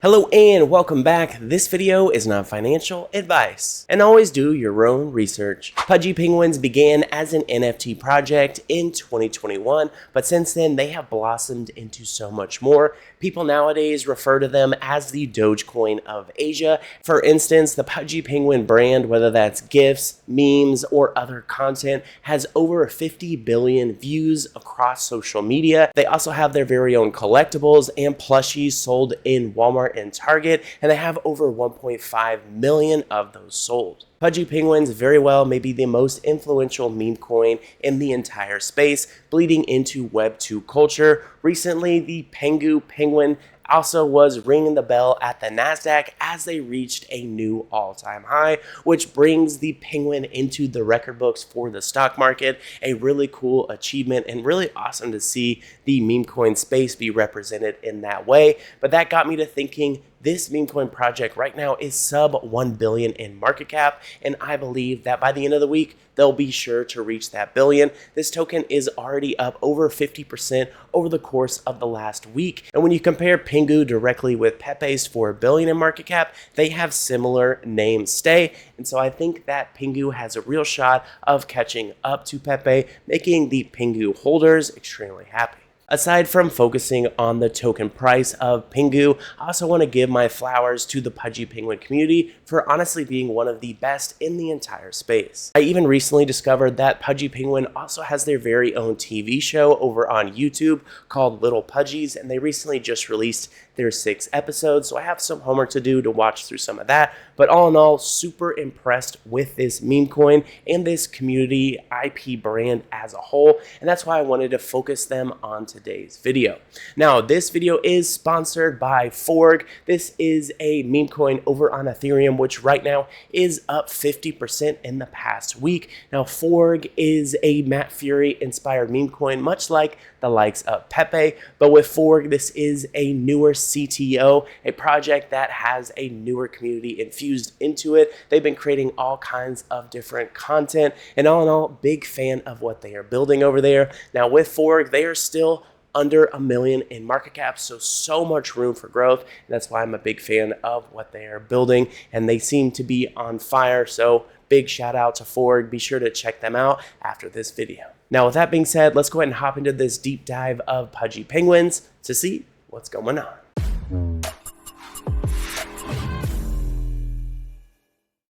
Hello and welcome back. This video is not financial advice, and always do your own research. Pudgy Penguins began as an NFT project in 2021, but since then they have blossomed into so much more. People nowadays refer to them as the Dogecoin of Asia. For instance, the Pudgy Penguin brand, whether that's GIFs, memes, or other content, has over 50 billion views across social media. They also have their very own collectibles and plushies sold in Walmart and Target, and they have over 1.5 million of those sold. Pudgy Penguins very well may be the most influential meme coin in the entire space, bleeding into Web 2 culture. Recently, the PENGU Penguin also was ringing the bell at the NASDAQ as they reached a new all-time high, which brings the penguin into the record books for the stock market. A really cool achievement and really awesome to see the meme coin space be represented in that way. But that got me to thinking, this meme coin project right now is sub 1 billion in market cap, and I believe that by the end of the week, they'll be sure to reach that billion. This token is already up over 50% over the course of the last week. And when you compare PENGU directly with Pepe's 4 billion in market cap, they have similar name stay. And so I think that PENGU has a real shot of catching up to Pepe, making the PENGU holders extremely happy. Aside from focusing on the token price of PENGU, I also want to give my flowers to the Pudgy Penguin community for honestly being one of the best in the entire space. I even recently discovered that Pudgy Penguin also has their very own TV show over on YouTube called Little Pudgies, and they recently just released their 6th episode, so I have some homework to do to watch through some of that. But all in all, super impressed with this meme coin and this community IP brand as a whole, and that's why I wanted to focus them on today's video. Now, this video is sponsored by FORG. This is a meme coin over on Ethereum, which right now is up 50% in the past week. Now, FORG is a Matt Fury inspired meme coin, much like the likes of Pepe, but with FORG, this is a newer CTO, a project that has a newer community infused into it. They've been creating all kinds of different content, and all in all, big fan of what they are building over there. Now, with FORG, they are still under 1 million in market cap, so much room for growth, and that's why I'm a big fan of what they are building, and they seem to be on fire. So big shout out to FORG. Be sure to check them out after this video. Now, with that being said, let's go ahead and hop into this deep dive of Pudgy Penguins to see what's going on.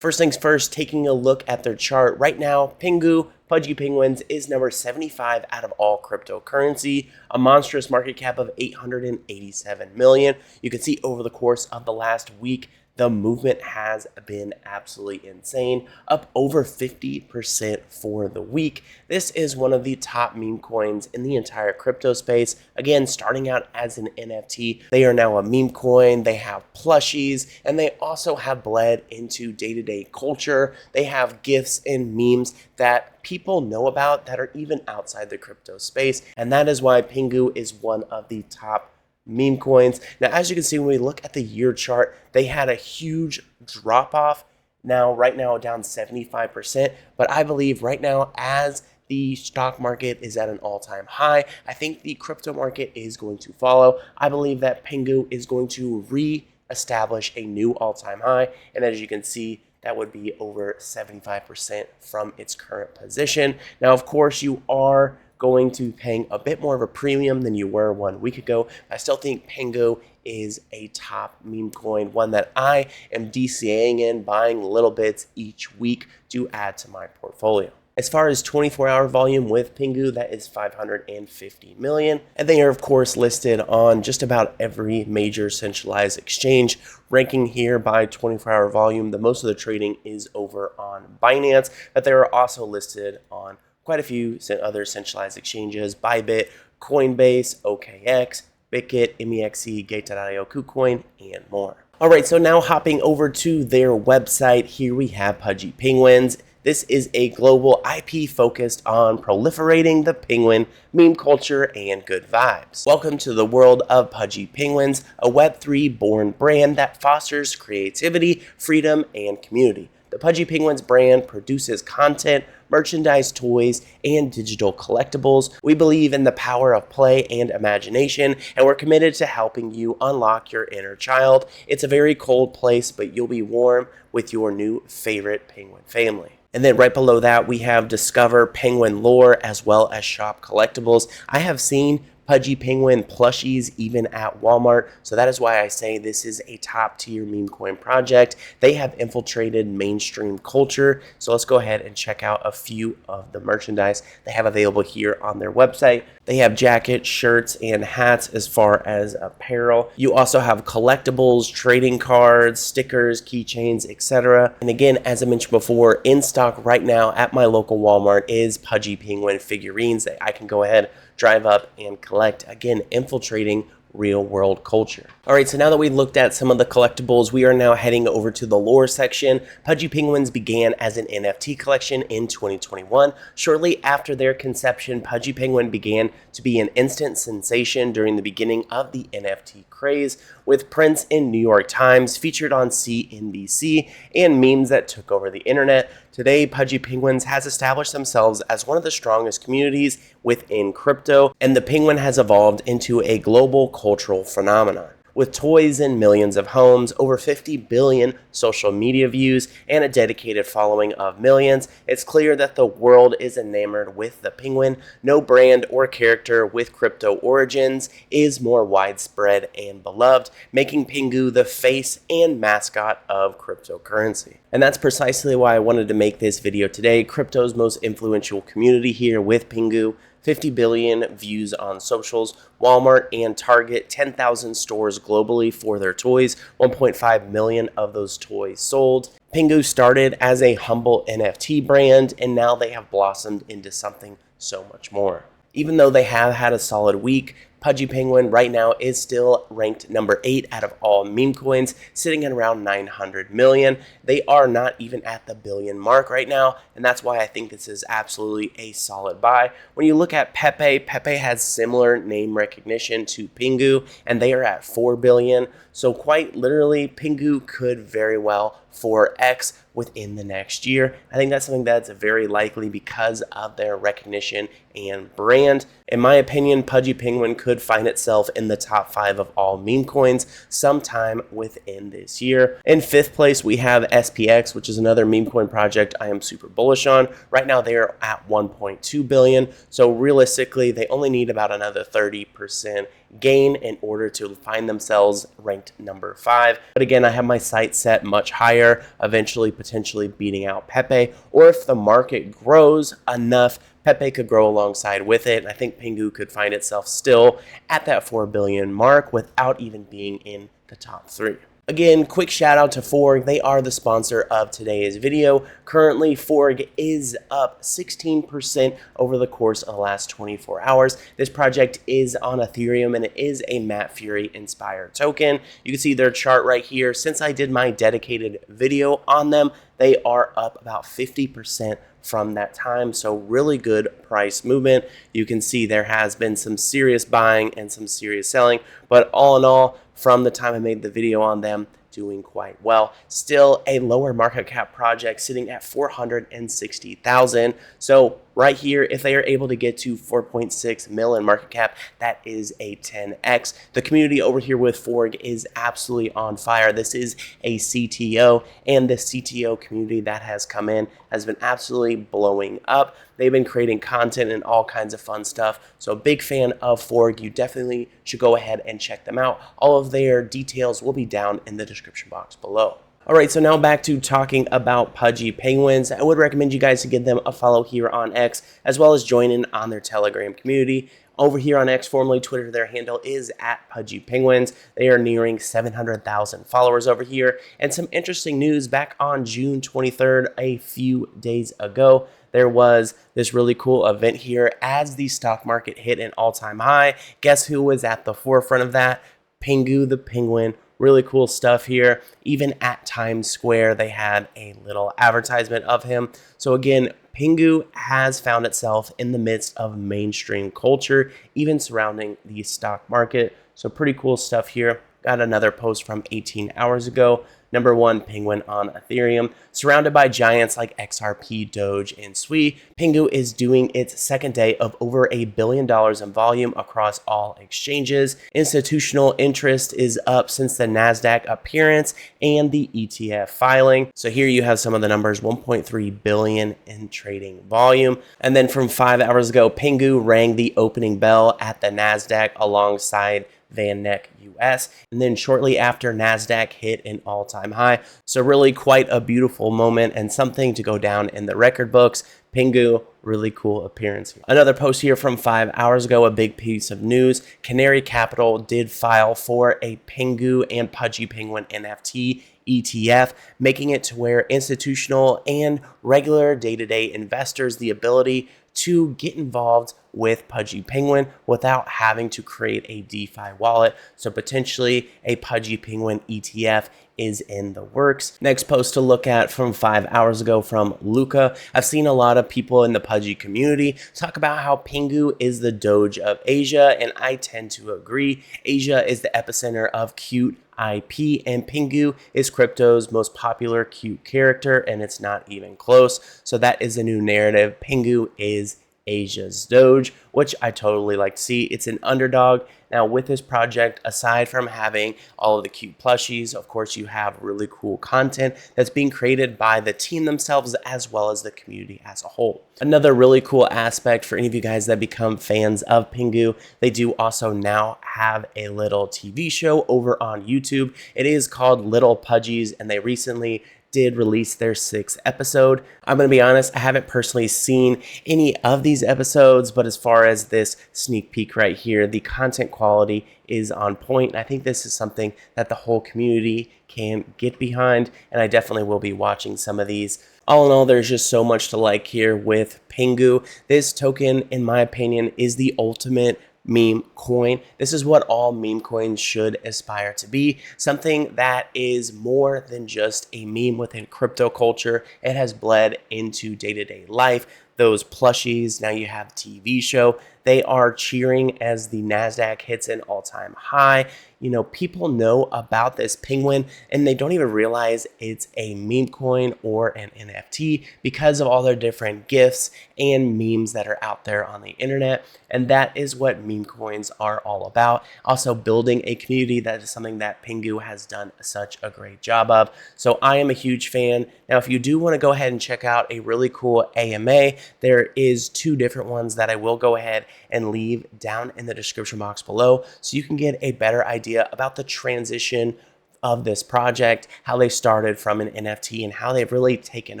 First things first, taking a look at their chart. Right now, PENGU, Pudgy Penguins, is number 75 out of all cryptocurrency, a monstrous market cap of 887 million. You can see over the course of the last week, the movement has been absolutely insane, up over 50% for the week. This is one of the top meme coins in the entire crypto space. Again, starting out as an NFT, they are now a meme coin. They have plushies, and they also have bled into day-to-day culture. They have GIFs and memes that people know about that are even outside the crypto space, and that is why PENGU is one of the top meme coins. Now, as you can see, when we look at the year chart, they had a huge drop off. Now, right now, down 75%. But I believe right now, as the stock market is at an all-time high, I think the crypto market is going to follow. I believe that PENGU is going to re-establish a new all-time high. And as you can see, that would be over 75% from its current position. Now, of course, you are going to paying a bit more of a premium than you were 1 week ago. I still think PENGU is a top meme coin, one that I am DCAing in, buying little bits each week to add to my portfolio. As far as 24-hour volume with PENGU, that is 550 million. And they are, of course, listed on just about every major centralized exchange. Ranking here by 24-hour volume, the most of the trading is over on Binance, but they are also listed on quite a few other centralized exchanges: Bybit, Coinbase, OKX, Bitkit, MEXC, Gate.io, KuCoin, and more. All right, so now hopping over to their website, here we have Pudgy Penguins. This is a global IP focused on proliferating the penguin, meme culture, and good vibes. Welcome to the world of Pudgy Penguins, a Web3 born brand that fosters creativity, freedom, and community. The Pudgy Penguins brand produces content merchandise, toys, and digital collectibles. We believe in the power of play and imagination, and we're committed to helping you unlock your inner child. It's a very cold place, but you'll be warm with your new favorite penguin family. And then right below that, we have Discover Penguin Lore as well as Shop Collectibles. I have seen Pudgy Penguin plushies even at Walmart, so that is why I say this is a top tier Memecoin project. They have infiltrated mainstream culture, so let's go ahead and check out a few of the merchandise they have available here on their website. They have jackets, shirts, and hats as far as apparel. You also have collectibles, trading cards, stickers, keychains, etc. And again, as I mentioned before, in stock right now at my local Walmart is Pudgy Penguin figurines that I can go ahead, drive up, and collect. Again, infiltrating real world culture. All right, so now that we've looked at some of the collectibles, we are now heading over to the lore section. Pudgy Penguins began as an NFT collection in 2021. Shortly after their conception, Pudgy Penguin began to be an instant sensation during the beginning of the NFT craze, with prints in New York Times, featured on CNBC, and memes that took over the internet. Today, Pudgy Penguins has established themselves as one of the strongest communities within crypto, and the penguin has evolved into a global cultural phenomenon. With toys in millions of homes, over 50 billion social media views, and a dedicated following of millions, it's clear that the world is enamored with the penguin. No brand or character with crypto origins is more widespread and beloved, making PENGU the face and mascot of cryptocurrency. And that's precisely why I wanted to make this video today. Crypto's most influential community here with PENGU. 50 billion views on socials, Walmart and Target, 10,000 stores globally for their toys, 1.5 million of those toys sold. PENGU started as a humble NFT brand, and now they have blossomed into something so much more. Even though they have had a solid week, Pudgy Penguin right now is still ranked number 8 out of all meme coins, sitting at around 900 million. They are not even at the billion mark right now, and that's why I think this is absolutely a solid buy. When you look at Pepe, Pepe has similar name recognition to PENGU, and they are at 4 billion. So quite literally, PENGU could very well 4x within the next year. I think that's something that's very likely because of their recognition and brand. In my opinion, Pudgy Penguin could find itself in the top 5 of all meme coins sometime within this year. In 5th place, we have SPX, which is another meme coin project I am super bullish on. Right now, they are at 1.2 billion. So realistically, they only need about another 30% gain in order to find themselves ranked number 5. But again, I have my sights set much higher, eventually potentially beating out Pepe, or if the market grows enough, Pepe could grow alongside with it. And I think PENGU could find itself still at that 4 billion mark without even being in the top 3. Again, quick shout out to FORG. They are the sponsor of today's video. Currently, FORG is up 16% over the course of the last 24 hours. This project is on Ethereum, and it is a Matt Fury inspired token. You can see their chart right here. Since I did my dedicated video on them, they are up about 50% from that time, so really good price movement. You can see there has been some serious buying and some serious selling, but all in all, from the time I made the video on them, doing quite well. Still a lower market cap project sitting at 460,000. So right here, if they are able to get to 4.6 mil in market cap, that is a 10x. The community over here with FORG is absolutely on fire. This is a CTO, and the CTO community that has come in has been absolutely blowing up. They've been creating content and all kinds of fun stuff. So big fan of FORG. You definitely should go ahead and check them out. All of their details will be down in the description box below. All right, so now back to talking about Pudgy Penguins. I would recommend you guys to give them a follow here on X, as well as join in on their Telegram community. Over here on X, formerly Twitter, their handle is @Pudgy Penguins. They are nearing 700,000 followers over here. And some interesting news back on June 23rd, a few days ago, there was this really cool event here as the stock market hit an all-time high. Guess who was at the forefront of that? PENGU the Penguin. Really cool stuff here. Even at Times Square, they had a little advertisement of him. So again, PENGU has found itself in the midst of mainstream culture, even surrounding the stock market. So pretty cool stuff here. Got another post from 18 hours ago. number one penguin on Ethereum. Surrounded by giants like XRP, Doge, and Sui, PENGU is doing its second day of over $1 billion in volume across all exchanges. Institutional interest is up since the NASDAQ appearance and the ETF filing. So here you have some of the numbers: 1.3 billion in trading volume. And then from 5 hours ago, PENGU rang the opening bell at the NASDAQ alongside Van Neck US, and then shortly after, NASDAQ hit an all-time high. So really quite a beautiful moment and something to go down in the record books. PENGU, really cool appearance here. Another post here from 5 hours ago, a big piece of news. Canary Capital did file for a PENGU and Pudgy Penguin NFT ETF, making it to where institutional and regular day-to-day investors the ability to get involved with Pudgy Penguin without having to create a DeFi wallet. So potentially a Pudgy Penguin ETF is in the works. Next post to look at from 5 hours ago from Luca. I've seen a lot of people in the Pudgy community talk about how PENGU is the Doge of Asia, and I tend to agree. Asia is the epicenter of cute IP, and PENGU is crypto's most popular cute character, and it's not even close. So that is a new narrative. PENGU is Asia's Doge, which I totally like to see. It's an underdog. Now with this project, aside from having all of the cute plushies, of course you have really cool content that's being created by the team themselves as well as the community as a whole. Another really cool aspect for any of you guys that become fans of PENGU, they do also now have a little TV show over on YouTube. It is called Little Pudgies, and they recently did release their 6th episode. I'm going to be honest, I haven't personally seen any of these episodes, but as far as this sneak peek right here, the content quality is on point. And I think this is something that the whole community can get behind, and I definitely will be watching some of these. All in all, there's just so much to like here with PENGU. This token, in my opinion, is the ultimate meme coin. This is what all meme coins should aspire to be, something that is more than just a meme within crypto culture. It has bled into day-to-day life. Those plushies, now you have TV show, they are cheering as the NASDAQ hits an all-time high. You know, people know about this penguin and they don't even realize it's a meme coin or an NFT because of all their different GIFs and memes that are out there on the internet. And that is what meme coins are all about. Also building a community, that is something that PENGU has done such a great job of. So I am a huge fan. Now, if you do want to go ahead and check out a really cool AMA, there is 2 different ones that I will go ahead and leave down in the description box below so you can get a better idea about the transition of this project, how they started from an NFT, and how they've really taken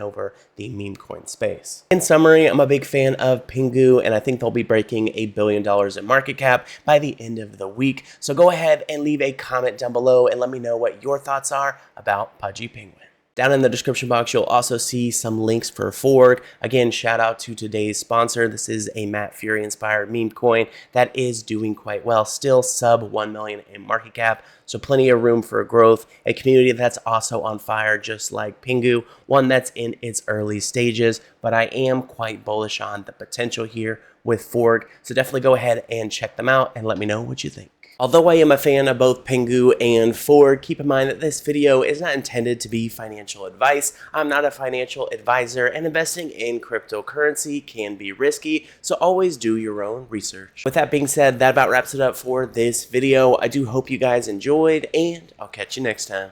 over the meme coin space. In summary, I'm a big fan of PENGU, and I think they'll be breaking $1 billion in market cap by the end of the week. So go ahead and leave a comment down below and let me know what your thoughts are about Pudgy Penguin. Down in the description box, you'll also see some links for FORG. Again, shout out to today's sponsor. This is a Matt Fury inspired meme coin that is doing quite well, still sub 1 million in market cap. So plenty of room for growth, a community that's also on fire, just like PENGU, one that's in its early stages, but I am quite bullish on the potential here with FORG. So definitely go ahead and check them out and let me know what you think. Although I am a fan of both PENGU and FORG, keep in mind that this video is not intended to be financial advice. I'm not a financial advisor, and investing in cryptocurrency can be risky, so always do your own research. With that being said, that about wraps it up for this video. I do hope you guys enjoyed, and I'll catch you next time.